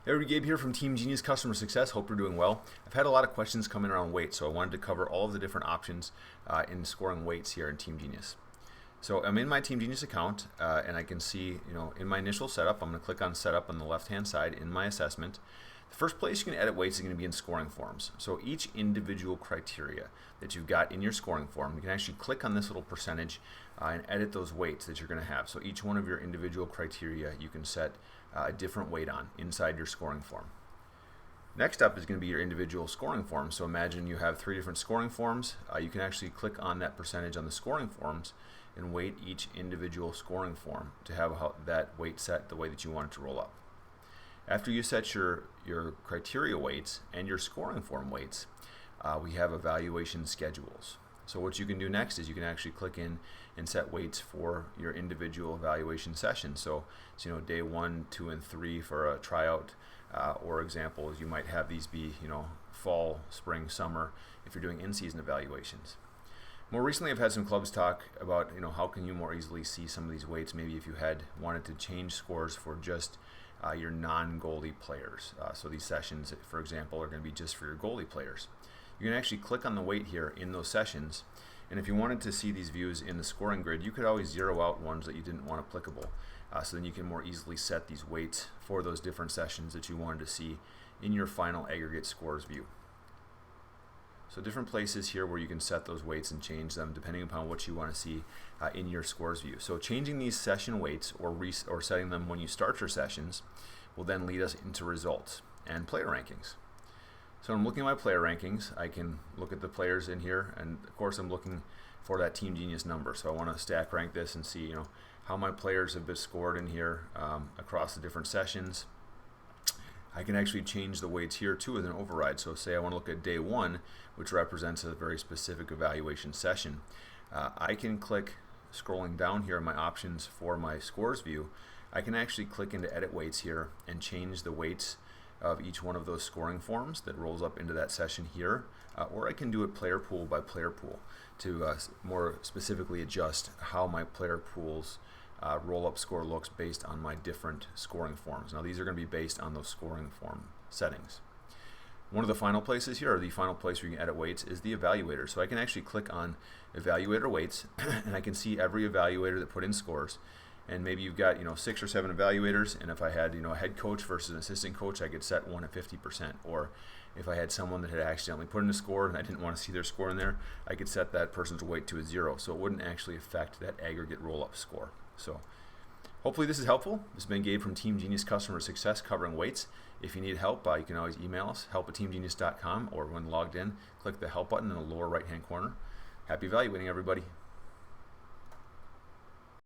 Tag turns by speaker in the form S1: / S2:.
S1: Hey everybody, Gabe here from TeamGenius Customer Success. Hope you're doing well. I've had a lot of questions coming around weights, so I wanted to cover all of the different options in scoring weights here in TeamGenius. So I'm in my TeamGenius account, and I can see, in my initial setup, I'm going to click on Setup on the left-hand side in my assessment. The first place you can edit weights is going to be in scoring forms. So each individual criteria that you've got in your scoring form, you can actually click on this little percentage and edit those weights that you're going to have. So each one of your individual criteria you can set a different weight on inside your scoring form. Next up is going to be your individual scoring form. So imagine you have 3 different scoring forms. You can actually click on that percentage on the scoring forms and weight each individual scoring form to have that weight set the way that you want it to roll up. After you set your criteria weights and your scoring form weights, we have evaluation schedules. So what you can do next is you can actually click in and set weights for your individual evaluation sessions. So day 1, 2, and 3 for a tryout, or examples, you might have these be fall, spring, summer if you're doing in-season evaluations. More recently, I've had some clubs talk about how can you more easily see some of these weights. Maybe if you had wanted to change scores for just your non-goalie players. So these sessions, for example, are going to be just for your goalie players. You can actually click on the weight here in those sessions, and if you wanted to see these views in the scoring grid, you could always zero out ones that you didn't want applicable. So then you can more easily set these weights for those different sessions that you wanted to see in your final aggregate scores view. So different places here where you can set those weights and change them depending upon what you want to see in your scores view. So changing these session weights or setting them when you start your sessions will then lead us into results and player rankings. So I'm looking at my player rankings. I can look at the players in here, and of course I'm looking for that TeamGenius number. So I want to stack rank this and see how my players have been scored in here across the different sessions. I can actually change the weights here too with an override. So say I want to look at day 1, which represents a very specific evaluation session. I can click, scrolling down here in my options for my scores view, I can actually click into edit weights here and change the weights of each one of those scoring forms that rolls up into that session here, or I can do it player pool by player pool to more specifically adjust how my player pools roll-up score looks based on my different scoring forms. Now these are going to be based on those scoring form settings. One of the final places here, or the final place where you can edit weights, is the evaluator. So I can actually click on evaluator weights and I can see every evaluator that put in scores. And maybe you've got 6 or 7 evaluators, and if I had a head coach versus an assistant coach, I could set one at 50%. Or if I had someone that had accidentally put in a score and I didn't want to see their score in there, I could set that person's weight to a 0, so it wouldn't actually affect that aggregate roll-up score. So hopefully this is helpful. This has been Gabe from TeamGenius Customer Success covering weights. If you need help, you can always email us, help@teamgenius.com, or when logged in, click the help button in the lower right-hand corner. Happy evaluating, everybody.